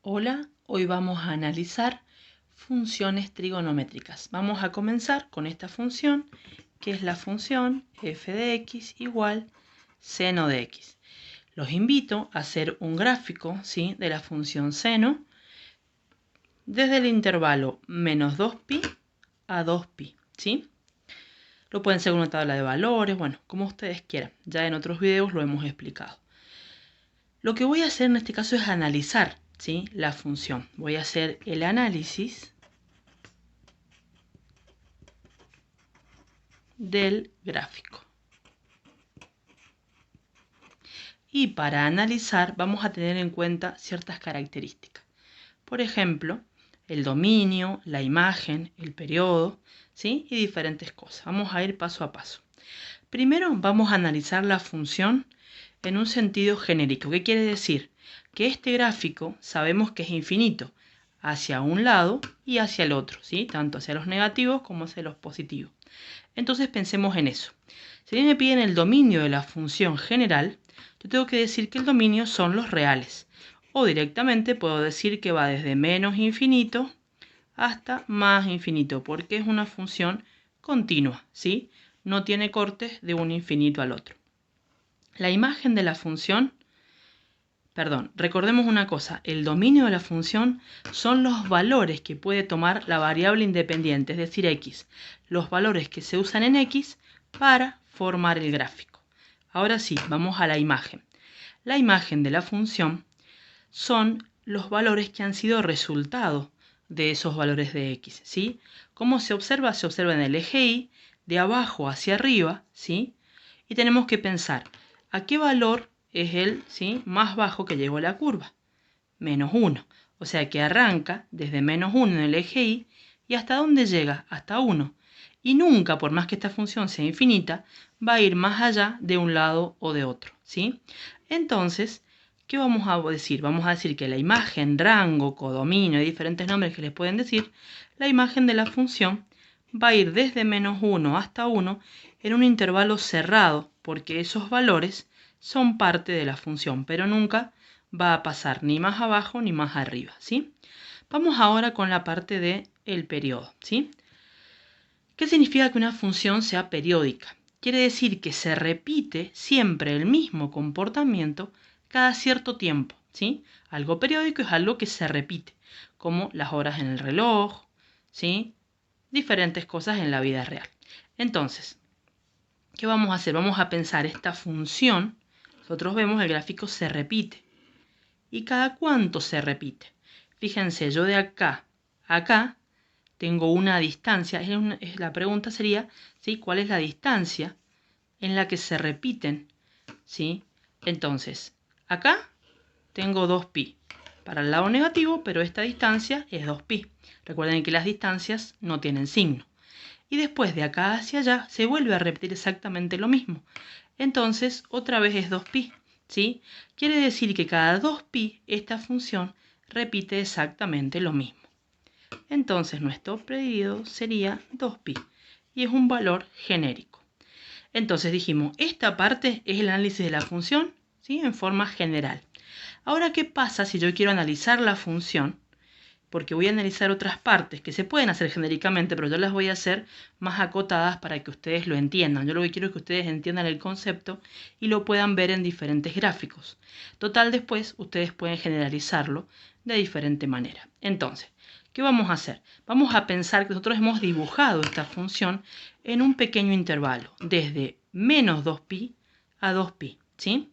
Hola, hoy vamos a analizar funciones trigonométricas. Vamos a comenzar con esta función, que es la función f de x igual seno de x. Los invito a hacer un gráfico, ¿sí?, de la función seno desde el intervalo menos 2pi a 2pi, ¿sí? Lo pueden hacer con una tabla de valores, bueno, como ustedes quieran. Ya en otros videos lo hemos explicado. Lo que voy a hacer en este caso es analizar, ¿sí?, la función. Voy a hacer el análisis del gráfico. Y para analizar vamos a tener en cuenta ciertas características. Por ejemplo, el dominio, la imagen, el periodo, ¿sí?, y diferentes cosas. Vamos a ir paso a paso. Primero vamos a analizar la función en un sentido genérico. ¿Qué quiere decir? Que este gráfico sabemos que es infinito hacia un lado y hacia el otro, ¿sí?, tanto hacia los negativos como hacia los positivos. Entonces pensemos en eso. Si a mí me piden el dominio de la función general, yo tengo que decir que el dominio son los reales. O directamente puedo decir que va desde menos infinito hasta más infinito, porque es una función continua, ¿sí? No tiene cortes de un infinito al otro. La imagen de la función, recordemos una cosa, el dominio de la función son los valores que puede tomar la variable independiente, es decir, x, los valores que se usan en x para formar el gráfico. Ahora sí, vamos a la imagen. La imagen de la función son los valores que han sido resultado de esos valores de x, ¿sí? ¿Cómo se observa? Se observa en el eje y, de abajo hacia arriba, ¿sí? Y tenemos que pensar, ¿a qué valor es el, ¿sí?, más bajo que llegó a la curva? Menos 1. O sea que arranca desde menos 1 en el eje y ¿hasta dónde llega? Hasta 1. Y nunca, por más que esta función sea infinita, va a ir más allá de un lado o de otro, ¿sí? Entonces, ¿qué vamos a decir? Vamos a decir que la imagen, rango, codominio, hay diferentes nombres que les pueden decir, la imagen de la función va a ir desde menos 1 hasta 1 en un intervalo cerrado, porque esos valores son parte de la función, pero nunca va a pasar ni más abajo ni más arriba, ¿sí? Vamos ahora con la parte del periodo, ¿sí? ¿Qué significa que una función sea periódica? Quiere decir que se repite siempre el mismo comportamiento cada cierto tiempo, ¿sí? Algo periódico es algo que se repite, como las horas en el reloj, ¿sí?, diferentes cosas en la vida real. Entonces, ¿qué vamos a hacer? Vamos a pensar esta función. Nosotros vemos el gráfico se repite. ¿Y cada cuánto se repite? Fíjense, yo de acá a acá tengo una distancia. La pregunta sería, ¿sí?, ¿cuál es la distancia en la que se repiten? ¿Sí? Entonces, acá tengo 2pi para el lado negativo, pero esta distancia es 2pi. Recuerden que las distancias no tienen signo. Y después de acá hacia allá se vuelve a repetir exactamente lo mismo. Entonces, otra vez es 2pi, ¿sí? Quiere decir que cada 2pi esta función repite exactamente lo mismo. Entonces, nuestro periodo sería 2pi y es un valor genérico. Entonces dijimos, esta parte es el análisis de la función, ¿sí?, en forma general. Ahora, ¿qué pasa si yo quiero analizar la función? Porque voy a analizar otras partes que se pueden hacer genéricamente, pero yo las voy a hacer más acotadas para que ustedes lo entiendan. Yo lo que quiero es que ustedes entiendan el concepto y lo puedan ver en diferentes gráficos. Total, después ustedes pueden generalizarlo de diferente manera. Entonces, ¿qué vamos a hacer? Vamos a pensar que nosotros hemos dibujado esta función en un pequeño intervalo, desde menos 2pi a 2pi, ¿sí?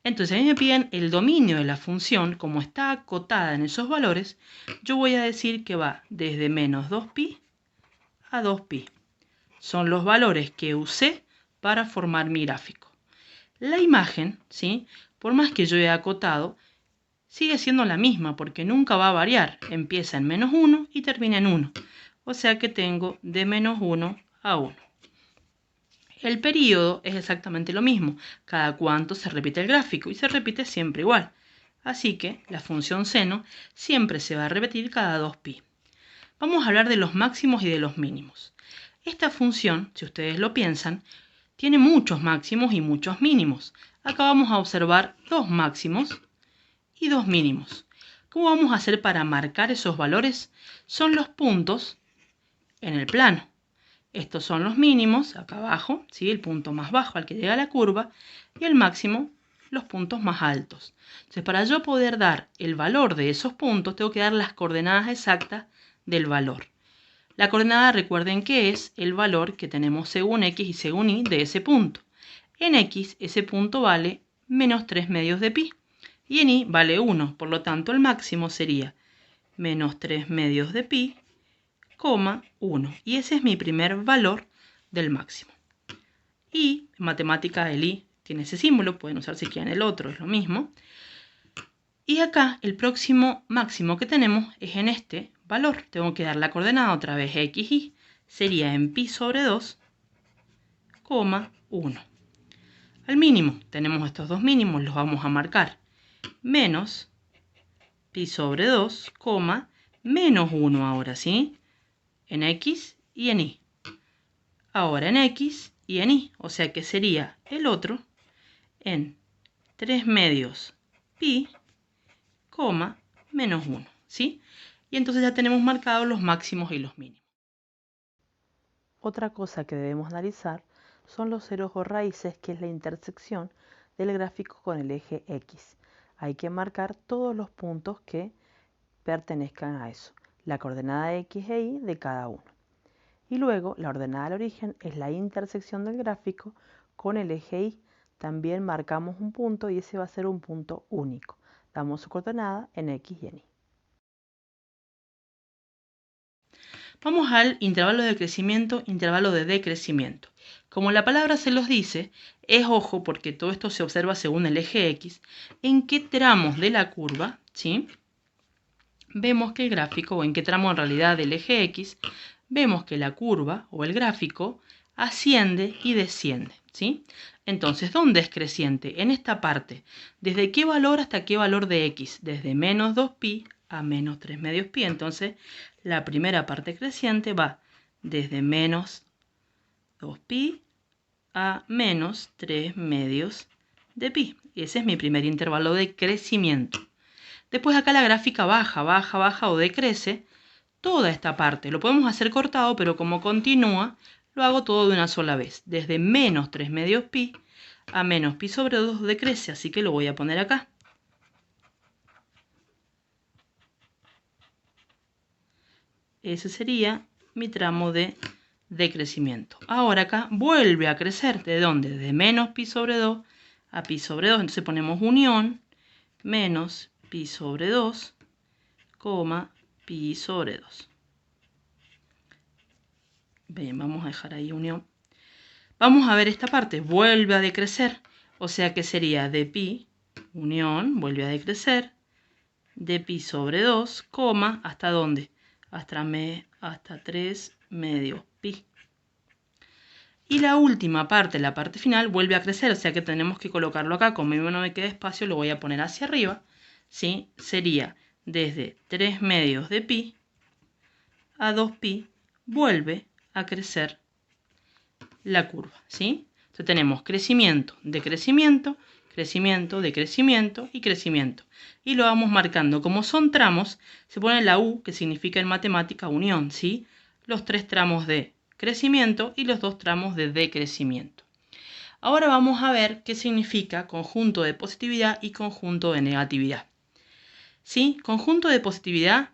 Entonces, a mí me piden el dominio de la función, como está acotada en esos valores, yo voy a decir que va desde menos 2pi a 2pi. Son los valores que usé para formar mi gráfico. La imagen, ¿sí?, por más que yo haya acotado, sigue siendo la misma porque nunca va a variar. Empieza en menos 1 y termina en 1. O sea que tengo de menos 1 a 1. El periodo es exactamente lo mismo, cada cuánto se repite el gráfico y se repite siempre igual. Así que la función seno siempre se va a repetir cada 2pi. Vamos a hablar de los máximos y de los mínimos. Esta función, si ustedes lo piensan, tiene muchos máximos y muchos mínimos. Acá vamos a observar dos máximos y dos mínimos. ¿Cómo vamos a hacer para marcar esos valores? Son los puntos en el plano. Estos son los mínimos, acá abajo, ¿sí? El punto más bajo al que llega la curva, y el máximo, los puntos más altos. Entonces, para yo poder dar el valor de esos puntos, tengo que dar las coordenadas exactas del valor. La coordenada, recuerden que es el valor que tenemos según x y según y de ese punto. En x, ese punto vale menos 3 medios de pi. Y en y vale 1. Por lo tanto, el máximo sería menos 3 medios de pi, 1. Y ese es mi primer valor del máximo. Y en matemática el i tiene ese símbolo. Pueden usar si quieren el otro, es lo mismo. Y acá el próximo máximo que tenemos es en este valor. Tengo que dar la coordenada otra vez x, y. Sería en pi sobre 2, 1. Al mínimo, tenemos estos dos mínimos, los vamos a marcar. Menos pi sobre 2, menos 1 ahora, ¿sí? En x y en y. Ahora en x y en y. O sea que sería el otro en 3 medios pi, menos 1, ¿sí? Y entonces ya tenemos marcados los máximos y los mínimos. Otra cosa que debemos analizar son los ceros o raíces, que es la intersección del gráfico con el eje X. Hay que marcar todos los puntos que pertenezcan a eso, la coordenada X e Y de cada uno. Y luego la ordenada del origen es la intersección del gráfico con el eje Y. También marcamos un punto y ese va a ser un punto único. Damos su coordenada en X y en Y. Vamos al intervalo de crecimiento, intervalo de decrecimiento. Como la palabra se los dice, es ojo porque todo esto se observa según el eje X, en qué tramos de la curva, ¿sí? Vemos que el gráfico, o en qué tramo en realidad del eje X, vemos que la curva o el gráfico asciende y desciende, ¿sí? Entonces, ¿dónde es creciente? En esta parte. ¿Desde qué valor hasta qué valor de X? Desde menos 2pi a menos 3 medios pi. Entonces, la primera parte creciente va desde menos 2pi a menos 3 medios de pi. Y ese es mi primer intervalo de crecimiento. Después acá la gráfica baja, baja, baja o decrece toda esta parte. Lo podemos hacer cortado, pero como continúa, lo hago todo de una sola vez. Desde menos 3 medios pi a menos pi sobre 2 decrece, así que lo voy a poner acá. Ese sería mi tramo de decrecimiento. Ahora acá vuelve a crecer. ¿De dónde? De menos pi sobre 2 a pi sobre 2. Entonces ponemos unión menos pi sobre 2, pi sobre 2. Bien, vamos a dejar ahí unión. Vamos a ver esta parte. Vuelve a decrecer. O sea que sería de pi, unión, vuelve a decrecer. De pi sobre 2, ¿hasta dónde? Hasta 3 medios pi. Y la última parte, la parte final, vuelve a crecer. O sea que tenemos que colocarlo acá. Como no me queda espacio, lo voy a poner hacia arriba. ¿Sí? Sería desde 3 medios de pi a 2pi, vuelve a crecer la curva, ¿sí? Entonces tenemos crecimiento, decrecimiento, crecimiento, decrecimiento y crecimiento. Y lo vamos marcando. Como son tramos, se pone la U, que significa en matemática unión, ¿sí? Los 3 tramos de crecimiento y los 2 tramos de decrecimiento. Ahora vamos a ver qué significa conjunto de positividad y conjunto de negatividad. ¿Sí? Conjunto de positividad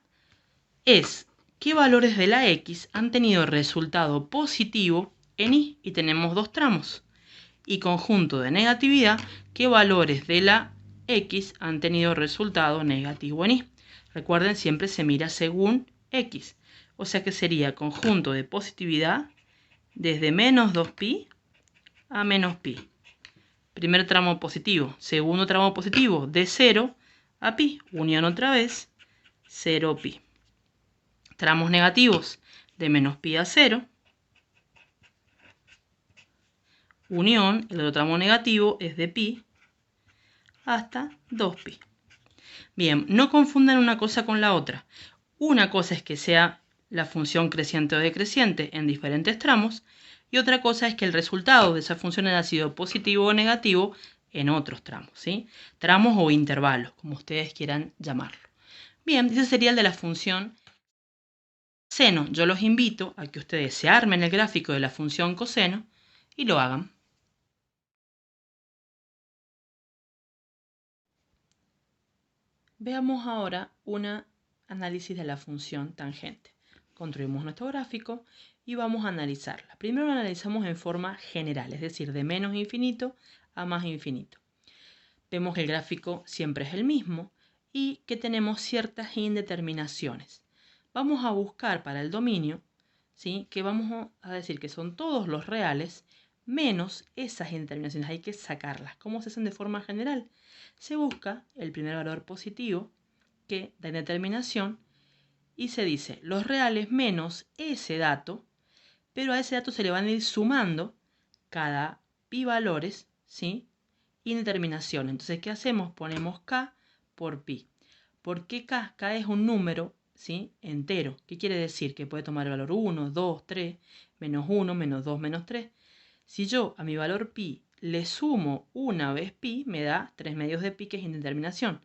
es qué valores de la X han tenido resultado positivo en Y, y tenemos 2 tramos. Y conjunto de negatividad, qué valores de la X han tenido resultado negativo en Y. Recuerden, siempre se mira según X. O sea que sería conjunto de positividad desde menos 2pi a menos pi. Primer tramo positivo. Segundo tramo positivo, de 0 a pi. Unión otra vez, 0 pi. Tramos negativos, de menos pi a 0. Unión, el otro tramo negativo es de pi hasta 2pi. Bien, no confundan una cosa con la otra. Una cosa es que sea la función creciente o decreciente en diferentes tramos, y otra cosa es que el resultado de esa función haya sido positivo o negativo en otros tramos, ¿sí? Tramos o intervalos, como ustedes quieran llamarlo. Bien, ese sería el de la función seno. Yo los invito a que ustedes se armen el gráfico de la función coseno y lo hagan. Veamos ahora un análisis de la función tangente. Construimos nuestro gráfico y vamos a analizarla. Primero lo analizamos en forma general, es decir, de menos infinito a más infinito. Vemos que el gráfico siempre es el mismo y que tenemos ciertas indeterminaciones. Vamos a buscar para el dominio, ¿sí?, que vamos a decir que son todos los reales menos esas indeterminaciones. Hay que sacarlas. ¿Cómo se hacen de forma general? Se busca el primer valor positivo que da indeterminación y se dice los reales menos ese dato, pero a ese dato se le van a ir sumando cada pi valores, ¿sí?, indeterminación. Entonces, ¿qué hacemos? Ponemos k por pi. ¿Por qué k? K es un número, ¿sí?, entero. ¿Qué quiere decir? Que puede tomar el valor 1, 2, 3, menos 1, menos 2, menos 3. Si yo a mi valor pi le sumo una vez pi, me da 3 medios de pi, que es indeterminación.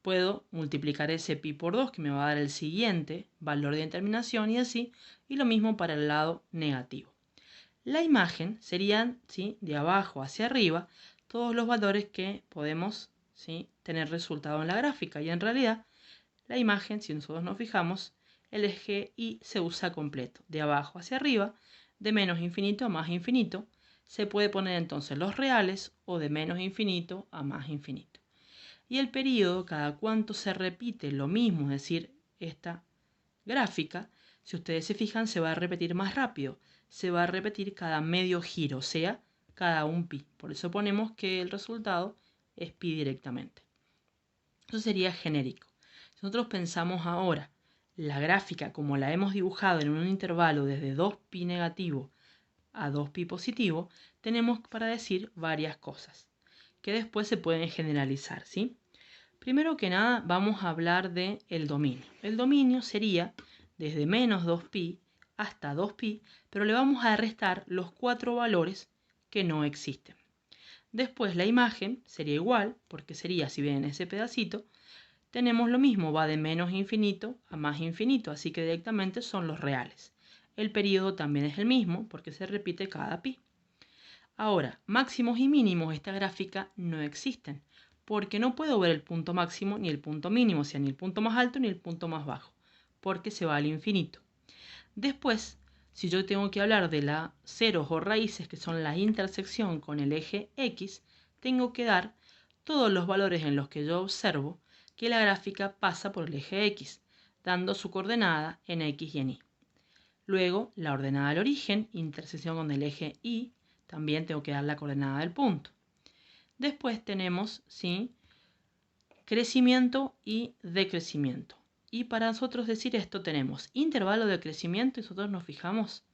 Puedo multiplicar ese pi por 2, que me va a dar el siguiente valor de indeterminación, y así. Y lo mismo para el lado negativo. La imagen serían, ¿sí?, de abajo hacia arriba todos los valores que podemos, ¿sí?, tener resultado en la gráfica. Y en realidad, la imagen, si nosotros nos fijamos, el eje Y se usa completo, de abajo hacia arriba, de menos infinito a más infinito. Se puede poner entonces los reales o de menos infinito a más infinito. Y el periodo, cada cuánto se repite lo mismo, es decir, esta gráfica, si ustedes se fijan, se va a repetir más rápido. Se va a repetir cada medio giro, o sea, cada un pi. Por eso ponemos que el resultado es pi directamente. Eso sería genérico. Si nosotros pensamos ahora la gráfica como la hemos dibujado en un intervalo desde 2pi negativo a 2pi positivo, tenemos para decir varias cosas que después se pueden generalizar, ¿sí? Primero que nada vamos a hablar del dominio. El dominio sería desde menos 2pi hasta 2pi, pero le vamos a restar los 4 valores que no existen. Después la imagen sería igual, porque sería, si ven ese pedacito, tenemos lo mismo, va de menos infinito a más infinito, así que directamente son los reales. El periodo también es el mismo, porque se repite cada pi. Ahora, máximos y mínimos, esta gráfica no existen, porque no puedo ver el punto máximo ni el punto mínimo, o sea, ni el punto más alto ni el punto más bajo, porque se va al infinito. Después, si yo tengo que hablar de las ceros o raíces, que son la intersección con el eje X, tengo que dar todos los valores en los que yo observo que la gráfica pasa por el eje X, dando su coordenada en X y en Y. Luego, la ordenada del origen, intersección con el eje Y, también tengo que dar la coordenada del punto. Después tenemos, ¿sí?, crecimiento y decrecimiento. Y para nosotros decir esto tenemos intervalo de crecimiento y nosotros nos fijamos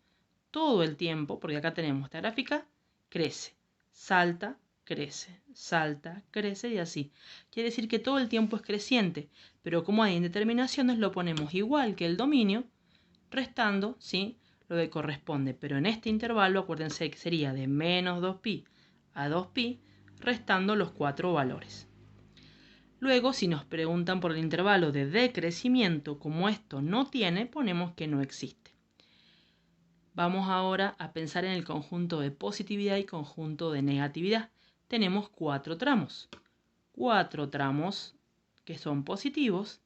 todo el tiempo, porque acá tenemos esta gráfica, crece, salta, crece y así. Quiere decir que todo el tiempo es creciente, pero como hay indeterminaciones lo ponemos igual que el dominio, restando, ¿sí?, lo que corresponde. Pero en este intervalo acuérdense que sería de menos 2pi a 2pi, restando los 4 valores. Luego, si nos preguntan por el intervalo de decrecimiento, como esto no tiene, ponemos que no existe. Vamos ahora a pensar en el conjunto de positividad y conjunto de negatividad. Tenemos 4 tramos. 4 tramos que son positivos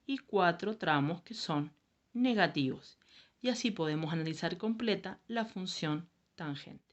y 4 tramos que son negativos. Y así podemos analizar completa la función tangente.